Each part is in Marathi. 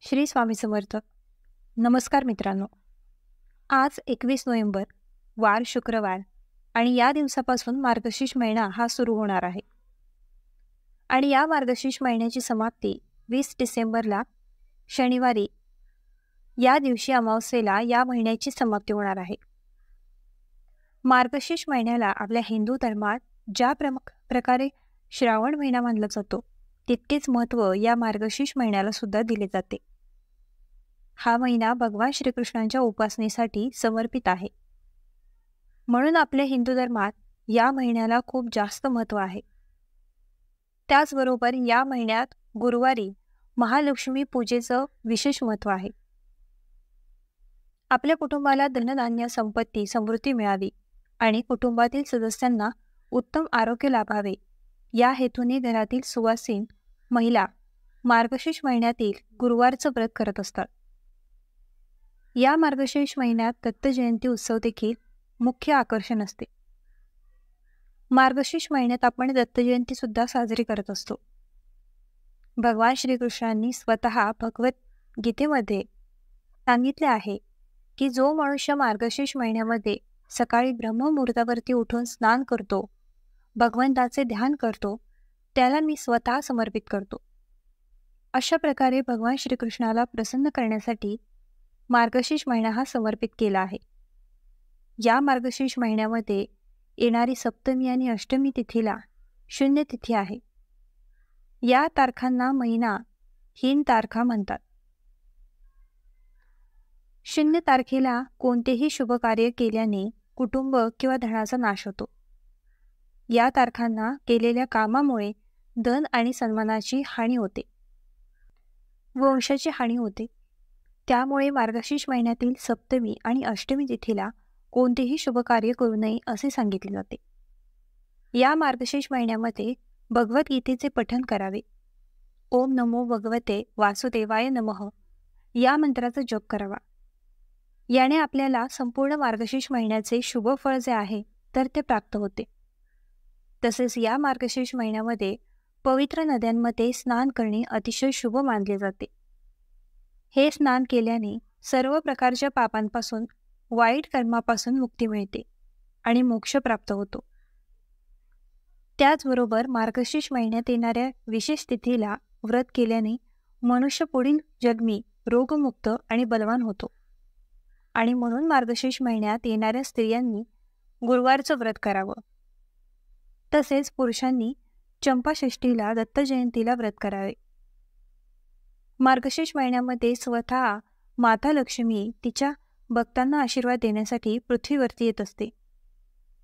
श्री स्वामी समर्थ. नमस्कार मित्रांनो. आज 21 नोव्हेंबर, वार शुक्रवार आणि या दिवसापासून मार्गशीर्ष महिना हा सुरू होणार आहे. आणि या मार्गशीर्ष महिन्याची समाप्ती 20 डिसेंबरला शनिवारी या दिवशी अमावस्येला या महिन्याची समाप्ती होणार आहे. मार्गशीर्ष महिन्याला आपल्या हिंदू धर्मात ज्या प्रकारे श्रावण महिना मानला जातो तितकेच महत्त्व या मार्गशीर्ष महिन्याला सुद्धा दिले जाते. हा महिना भगवान श्रीकृष्णांच्या उपासनेसाठी समर्पित आहे. म्हणून आपल्या हिंदू धर्मात या महिन्याला खूप जास्त महत्त्व आहे. त्याचबरोबर या महिन्यात गुरुवारी महालक्ष्मी पूजेचं विशेष महत्त्व आहे. आपल्या कुटुंबाला धनधान्य संपत्ती समृद्धी मिळावी आणि कुटुंबातील सदस्यांना उत्तम आरोग्य लाभावे या हेतूने घरातील सुवासीन महिला मार्गशीर्ष महिन्यातील गुरुवारचं व्रत करत असतात. या मार्गशीर्ष महिन्यात दत्त जयंती उत्सव देखील मुख्य आकर्षण असते. मार्गशीर्ष महिन्यात आपण दत्त जयंती सुद्धा साजरी करत असतो. भगवान श्रीकृष्णांनी स्वतः भगवद्गीतेमध्ये सांगितले आहे की जो मनुष्य मार्गशीर्ष महिन्यामध्ये सकाळी ब्रह्ममुहूर्तावरती उठून स्नान करतो, भगवंताचे ध्यान करतो, त्याला मी स्वतः समर्पित करतो. अशा प्रकारे भगवान श्रीकृष्णाला प्रसन्न करण्यासाठी मार्गशीर्ष महिना हा समर्पित केला आहे. या मार्गशीर्ष महिन्यामध्ये येणारी सप्तमी आणि अष्टमी तिथीला शून्य तिथी आहे. या तारखांना महिनाहीन तारखा म्हणतात. शून्य तारखेला कोणतेही शुभ कार्य केल्याने कुटुंब किंवा धनाचा नाश होतो. या तारखांना केलेल्या कामामुळे धन आणि सन्मानाची हानी होते, वंशाची हानी होते. त्यामुळे मार्गशीर्ष महिन्यातील सप्तमी आणि अष्टमी तिथीला कोणतेही शुभ कार्य करू नये असे सांगितले जाते. या मार्गशीर्ष महिन्यामध्ये भगवद्गीतेचे पठण करावे. ओम नमो भगवते वासुदेवाय नमः या मंत्राचा जप करावा. याने आपल्याला संपूर्ण मार्गशीर्ष महिन्याचे शुभ फळ जे आहे तर ते प्राप्त होते. तसेच या मार्गशीर्ष महिन्यामध्ये पवित्र नद्यांमध्ये स्नान करणे अतिशय शुभ मानले जाते. हे स्नान केल्याने सर्व प्रकारच्या पापांपासून, वाईट कर्मापासून मुक्ती मिळते आणि मोक्ष प्राप्त होतो. त्याचबरोबर मार्गशीर्ष महिन्यात येणाऱ्या विशेष तिथीला व्रत केल्याने मनुष्य पुढील जन्मी रोगमुक्त आणि बलवान होतो. आणि म्हणून मार्गशीर्ष महिन्यात येणाऱ्या स्त्रियांनी गुरुवारचं व्रत करावं. तसेच पुरुषांनी चंपाषष्ठीला, दत्त जयंतीला व्रत करावे. मार्गशीर्ष महिन्यामध्ये स्वतः माता लक्ष्मी तिच्या भक्तांना आशीर्वाद देण्यासाठी पृथ्वीवरती येत असते.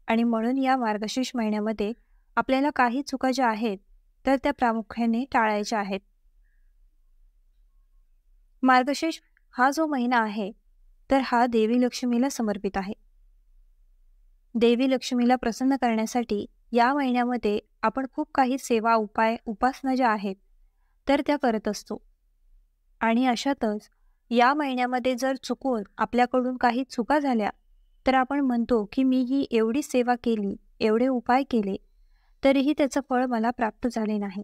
आणि म्हणून या मार्गशीर्ष महिन्यामध्ये आपल्याला काही चुका ज्या आहेत तर त्या प्रामुख्याने टाळायच्या आहेत. मार्गशीर्ष हा जो महिना आहे तर हा देवी लक्ष्मीला समर्पित आहे. देवी लक्ष्मीला प्रसन्न करण्यासाठी या महिन्यामध्ये आपण खूप काही सेवा, उपाय, उपासना ज्या आहेत तर त्या करत असतो. आणि अशातच या महिन्यामध्ये जर चुकून आपल्याकडून काही चुका झाल्या तर आपण म्हणतो की मी ही एवढी सेवा केली, एवढे उपाय केले, तरीही त्याचं फळ मला प्राप्त झाले नाही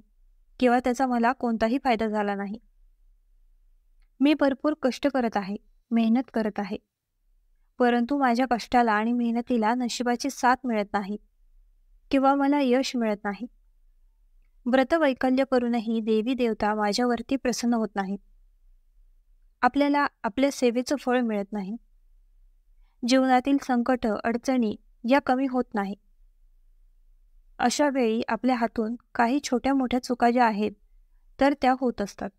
किंवा त्याचा मला कोणताही फायदा झाला नाही. मी भरपूर कष्ट करत आहे, मेहनत करत आहे, परंतु माझ्या कष्टाला आणि मेहनतीला नशिबाची साथ मिळत नाही किंवा मला यश मिळत नाही. व्रतवैकल्य करूनही देवी देवता माझ्यावरती प्रसन्न होत नाहीत. आपल्याला आपल्या सेवेचं फळ मिळत नाही. जीवनातील संकट, अडचणी या कमी होत नाही. अशा वेळी आपल्या हातून काही छोट्या मोठ्या चुका ज्या आहेत तर त्या होत असतात.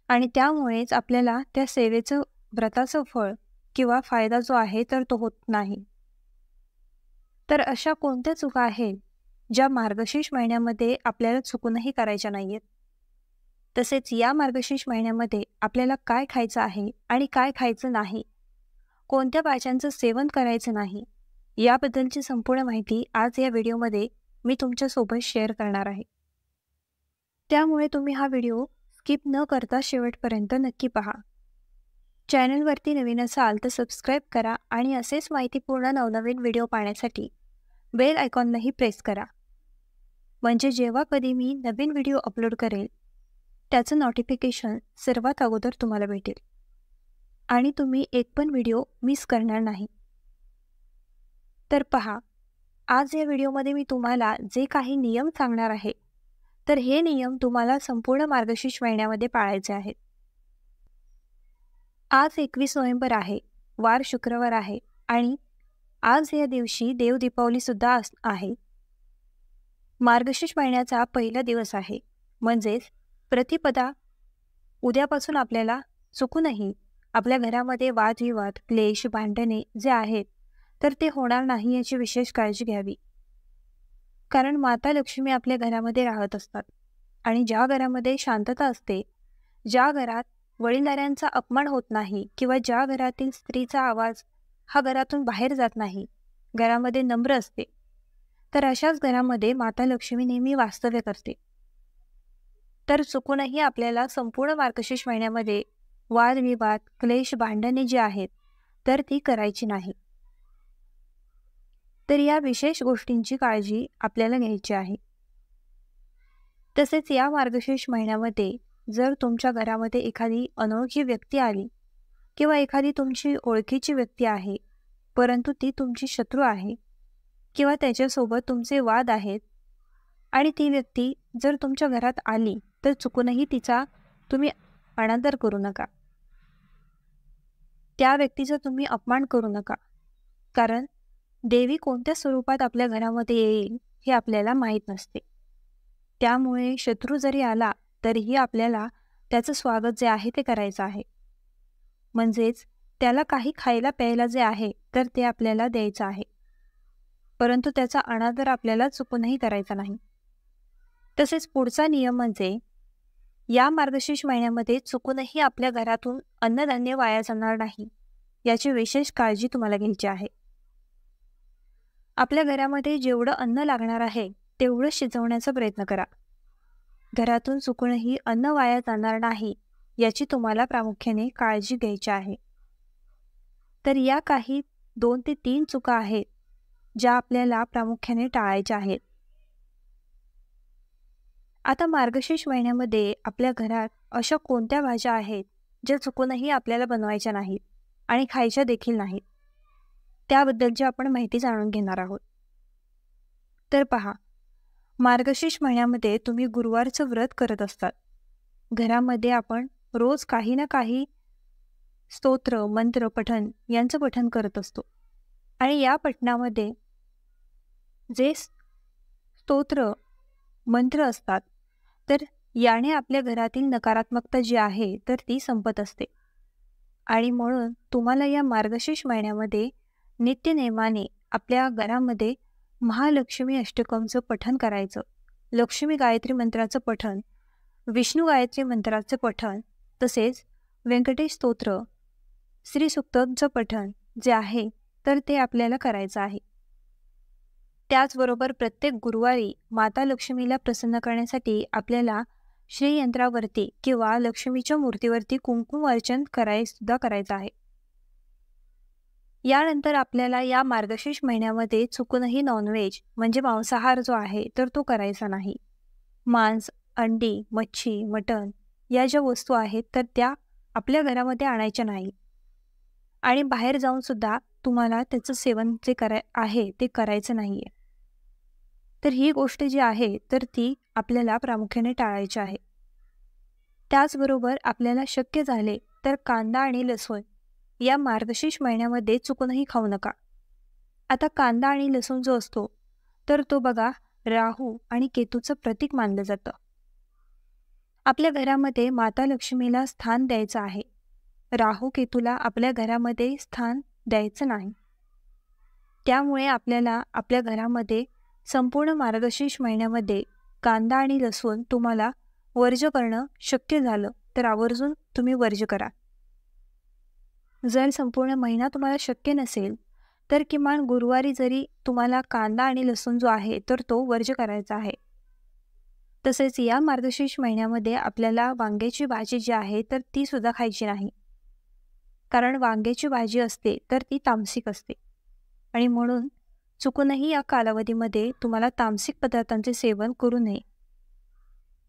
आणि त्यामुळेच आपल्याला त्या सेवेचं, व्रताचं फळ किंवा फायदा जो आहे तर तो होत नाही. तर अशा कोणत्या चुका आहेत ज्या मार्गशीर्ष महिन्यामध्ये आपल्याला चुकूनही करायच्या नाहीयेत? तसेच या मार्गशीर्ष महिन्यामध्ये आपल्याला काय खायचं आहे आणि काय खायचं नाही, कोणत्या भाज्यांचं सेवन करायचं नाही, याबद्दलची संपूर्ण माहिती आज या व्हिडिओमध्ये मी तुमच्यासोबत शेअर करणार आहे. त्यामुळे तुम्ही हा व्हिडिओ स्किप न करता शेवटपर्यंत नक्की पहा. चॅनलवरती नवीन असाल तर सबस्क्राईब करा आणि असेच माहितीपूर्ण नवनवीन व्हिडिओ पाहण्यासाठी बेल आयकॉनलाही प्रेस करा. म्हणजे जेव्हा कधी मी नवीन व्हिडिओ अपलोड करेल त्याचं नोटिफिकेशन सर्वात अगोदर तुम्हाला भेटेल आणि तुम्ही एक पण व्हिडिओ मिस करणार नाही. तर पहा, आज या व्हिडिओमध्ये मी तुम्हाला जे काही नियम सांगणार आहे, तर हे नियम तुम्हाला संपूर्ण मार्गशीर्ष महिन्यामध्ये पाळायचे आहेत. आज 21 नोव्हेंबर आहे, वार शुक्रवार आहे आणि आज या दिवशी देव दीपावली सुद्धा आहे. मार्गशीर्ष महिन्याचा पहिला दिवस आहे, म्हणजेच प्रतिपदा. उद्यापासून आपल्याला चुकूनही आपल्या घरामध्ये वादविवाद, क्लेश, भांडणे जे आहेत तर ते होणार नाही याची विशेष काळजी घ्यावी. कारण माता लक्ष्मी आपल्या घरामध्ये राहत असतात आणि ज्या घरामध्ये शांतता असते, ज्या घरात वडीलधाऱ्यांचा अपमान होत नाही किंवा ज्या घरातील स्त्रीचा आवाज हा घरातून बाहेर जात नाही, घरामध्ये नम्र असते, तर अशाच घरामध्ये माता लक्ष्मी नेहमी वास्तव्य करते. तर चुकूनही आपल्याला संपूर्ण मार्गशीर्ष महिन्यामध्ये वादविवाद, क्लेश, भांडणे जी आहेत तर ती करायची नाही. तर या विशेष गोष्टींची काळजी आपल्याला घ्यायची आहे. तसेच या मार्गशीर्ष महिन्यामध्ये जर तुमच्या घरामध्ये एखादी अनोळखी व्यक्ती आली किंवा एखादी तुमची ओळखीची व्यक्ती आहे परंतु ती तुमची शत्रू आहे किंवा त्याच्यासोबत तुमचे वाद आहेत आणि ती व्यक्ती जर तुमच्या घरात आली तर चुकूनही तिचा तुम्ही अनादर करू नका. त्या व्यक्तीचा तुम्ही अपमान करू नका. कारण देवी कोणत्या स्वरूपात आपल्या घरामध्ये येईल हे आपल्याला माहीत नसते. त्यामुळे शत्रू जरी आला तरीही आपल्याला त्याचं स्वागत जे आहे ते करायचं आहे. म्हणजेच त्याला काही खायला प्यायला जे आहे तर ते आपल्याला द्यायचं आहे, परंतु त्याचा अनादर आपल्याला चुकूनही करायचा नाही. तसेच पुढचा नियम म्हणजे या मार्गशीर्ष महिन्यामध्ये चुकूनही आपल्या घरातून अन्नधान्य वाया जाणार नाही याची विशेष काळजी तुम्हाला घ्यायची आहे. आपल्या घरामध्ये जेवढं अन्न लागणार आहे तेवढं शिजवण्याचा प्रयत्न करा. घरातून चुकूनही अन्न वाया जाणार नाही याची तुम्हाला प्रामुख्याने काळजी घ्यायची आहे. तर या काही 2 ते 3 चुका आहेत ज्या आपल्याला प्रामुख्याने टाळायच्या आहेत. आता मार्गशीर्ष महिन्यामध्ये आपल्या घरात अशा कोणत्या भाज्या आहेत ज्या चुकूनही आपल्याला बनवायच्या नाहीत आणि खायच्या देखील नाहीत, त्याबद्दलची आपण माहिती जाणून घेणार आहोत. तर पहा, मार्गशीर्ष महिन्यामध्ये तुम्ही गुरुवारचं व्रत करत असतात. घरामध्ये आपण रोज काही ना काही स्तोत्र, मंत्र, पठण यांचं पठण करत असतो आणि या पठणामध्ये जे स्तोत्र, मंत्र असतात तर याने आपल्या घरातील नकारात्मकता जी आहे तर ती संपत असते. आणि म्हणून तुम्हाला या मार्गशीर्ष महिन्यामध्ये नित्यनेमाने आपल्या घरामध्ये महालक्ष्मी अष्टकमचं पठण करायचं, लक्ष्मी गायत्री मंत्राचं पठण, विष्णू गायत्री मंत्राचं पठण, तसेच व्यंकटेश स्तोत्र, श्री सूक्तमचं पठण जे आहे तर ते आपल्याला करायचं आहे. त्याचबरोबर प्रत्येक गुरुवारी माता लक्ष्मीला प्रसन्न करण्यासाठी आपल्याला श्रीयंत्रावरती किंवा लक्ष्मीच्या मूर्तीवरती कुंकुम अर्चन सुद्धा करायचं आहे. यानंतर आपल्याला या मार्गशीर्ष महिन्यामध्ये चुकूनही नॉनव्हेज म्हणजे मांसाहार जो आहे तर तो करायचा नाही. मांस, अंडी, मच्छी, मटण या ज्या वस्तू आहेत तर त्या आपल्या घरामध्ये आणायच्या नाही आणि बाहेर जाऊन सुद्धा तुम्हाला त्याचं सेवन जे आहे ते करायचं नाही आहे. तर ही गोष्ट जी आहे तर ती आपल्याला प्रामुख्याने टाळायची आहे. त्याचबरोबर आपल्याला शक्य झाले तर कांदा आणि लसूण या मार्गशीर्ष महिन्यामध्ये चुकूनही खाऊ नका. आता कांदा आणि लसूण जो असतो तर तो बघा राहू आणि केतूचं प्रतीक मानलं जातं. आपल्या घरामध्ये माता लक्ष्मीला स्थान द्यायचं आहे. राहू केतूला आपल्या घरामध्ये स्थान द्यायचं नाही. त्यामुळे आपल्याला आपल्या घरामध्ये संपूर्ण मार्गशीर्ष महिन्यामध्ये कांदा आणि लसूण तुम्हाला वर्ज्य करणं शक्य झालं तर आवर्जून तुम्ही वर्ज्य करा. जर संपूर्ण महिना तुम्हाला शक्य नसेल तर किमान गुरुवारी जरी तुम्हाला कांदा आणि लसूण जो आहे तर तो वर्ज्य करायचा आहे. तसेच या मार्गशीर्ष महिन्यामध्ये आपल्याला वांग्याची भाजी जी आहे तर ती सुद्धा खायची नाही. कारण वांग्याची भाजी असते तर ती तामसिक असते आणि म्हणून चुकूनही या कालावधीमध्ये तुम्हाला तामसिक पदार्थांचे सेवन करू नये.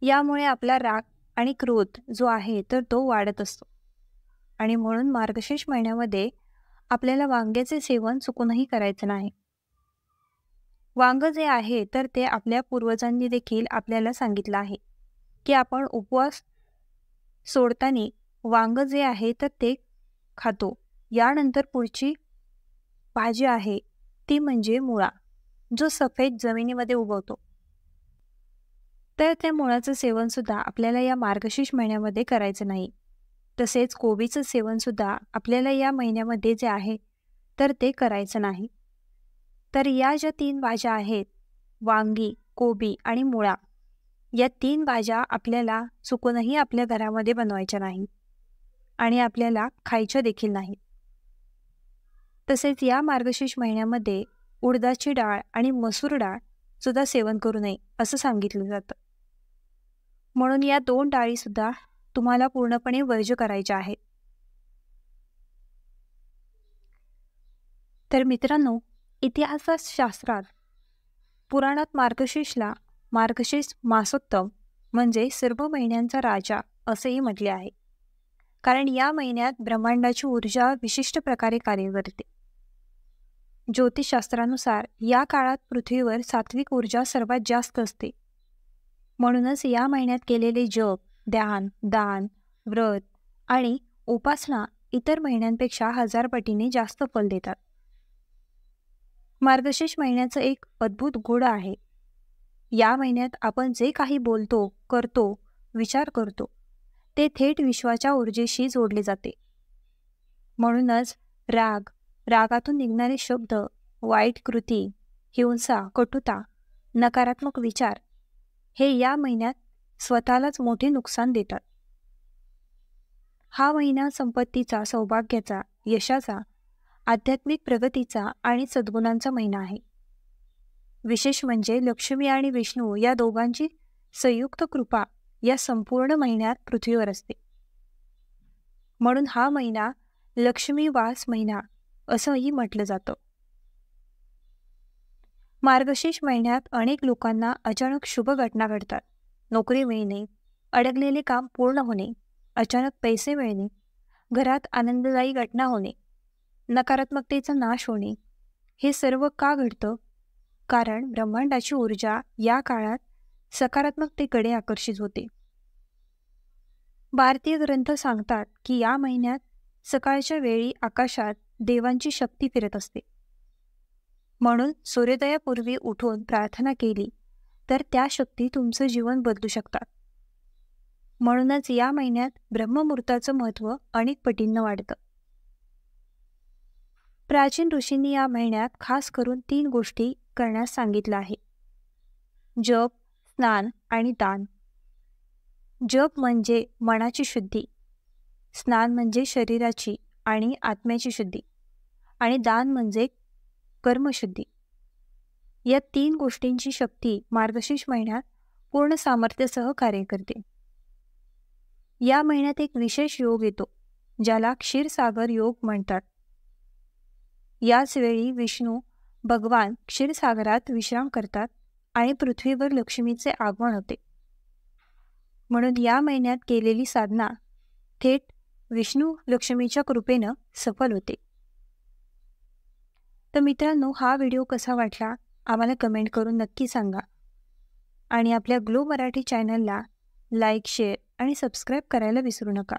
यामुळे आपला राग आणि क्रोध जो आहे तर तो वाढत असतो. आणि म्हणून मार्गशीर्ष महिन्यामध्ये आपल्याला वांग्याचे सेवन चुकूनही करायचं नाही. वांग जे आहे तर ते आपल्या पूर्वजांनी देखील आपल्याला सांगितलं आहे की आपण उपवास सोडताना वांग जे आहे तर ते खातो. यानंतर पुढची भाजी आहे ती म्हणजे मुळा, जो सफेद जमिनीमध्ये उगवतो. तर त्या मुळाचं सेवन सुद्धा आपल्याला या मार्गशीर्ष महिन्यामध्ये करायचं नाही. तसेच कोबीचं सेवन सुद्धा आपल्याला या महिन्यामध्ये जे आहे तर ते करायचं नाही. तर या ज्या 3 भाज्या आहेत, वांगी, कोबी आणि मुळा, या 3 भाज्या आपल्याला चुकूनही आपल्या घरामध्ये बनवायच्या नाही आणि आपल्याला खायच्या देखील नाही. तसेच या मार्गशीर्ष महिन्यामध्ये उडदाची डाळ आणि मसूर डाळ सुद्धा सेवन करू नये असं सांगितलं जातं. म्हणून या 2 डाळी सुद्धा तुम्हाला पूर्णपणे वर्ज्य करायच्या आहेत. तर मित्रांनो, इतिहासशास्त्रात पुराणात मार्गशीर्षला मार्गशीर्ष मासोत्तम म्हणजे सर्व महिन्यांचा राजा असेही म्हटले आहे. कारण या महिन्यात ब्रह्मांडाची ऊर्जा विशिष्ट प्रकारे कार्य करते. ज्योतिषशास्त्रानुसार या काळात पृथ्वीवर सात्विक ऊर्जा सर्वात जास्त असते. म्हणूनच या महिन्यात केलेले जप, ध्यान, दान, व्रत आणि उपासना इतर महिन्यांपेक्षा 1000 पटीने जास्त फल देतात. मार्गशीर्ष महिन्याचं एक अद्भुत गुण आहे. या महिन्यात आपण जे काही बोलतो, करतो, विचार करतो ते थेट विश्वाच्या ऊर्जेशी जोडले जाते. म्हणूनच राग, रागातून निघणारे शब्द, वाईट कृती, हिंसा, कटुता, नकारात्मक विचार हे या महिन्यात स्वतःलाच मोठे नुकसान देतात. हा महिना संपत्तीचा, सौभाग्याचा, यशाचा, आध्यात्मिक प्रगतीचा आणि सद्गुणांचा महिना आहे. विशेष म्हणजे लक्ष्मी आणि विष्णू या दोघांची संयुक्त कृपा या संपूर्ण महिन्यात पृथ्वीवर असते. म्हणून हा महिना लक्ष्मी वास महिना असंही म्हटलं जातं. मार्गशीर्ष महिन्यात अनेक लोकांना अचानक शुभ घटना घडतात. नोकरी मिळणे, अडकलेले काम पूर्ण होणे, अचानक पैसे मिळणे, घरात आनंददायी घटना होणे, नकारात्मकतेचा नाश होणे, हे सर्व का घडतं? कारण ब्रह्मांडाची ऊर्जा या काळात सकारात्मकतेकडे आकर्षित होते. भारतीय ग्रंथ सांगतात की या महिन्यात सकाळच्या वेळी आकाशात देवांची शक्ती फिरत असते. म्हणून सूर्योदयापूर्वी उठून प्रार्थना केली तर त्या शक्ती तुमचं जीवन बदलू शकतात. म्हणूनच या महिन्यात ब्रह्ममुहूर्ताचं महत्त्व अनेक पटींनं वाढतं. प्राचीन ऋषींनी या महिन्यात खास करून 3 गोष्टी करण्यास सांगितलं आहे: जप, स्नान आणि दान. जप म्हणजे मनाची शुद्धी, स्नान म्हणजे शरीराची आणि आत्म्याची शुद्धी आणि दान म्हणजे कर्मशुद्धी. या 3 गोष्टींची शक्ती मार्गशीर्ष महिन्यात पूर्ण सामर्थ्यासह कार्य करते. या महिन्यात एक विशेष योग येतो ज्याला क्षीरसागर योग म्हणतात. याच वेळी विष्णू भगवान क्षीरसागरात विश्राम करतात आणि पृथ्वीवर लक्ष्मीचे आगमन होते. म्हणून या महिन्यात केलेली साधना थेट विष्णू लक्ष्मीच्या कृपेनं सफल होते. तर मित्रांनो, हा व्हिडिओ कसा वाटला आम्हाला कमेंट करून नक्की सांगा आणि आपल्या ग्लो मराठी चॅनलला लाईक, शेअर आणि सबस्क्राईब करायला विसरू नका.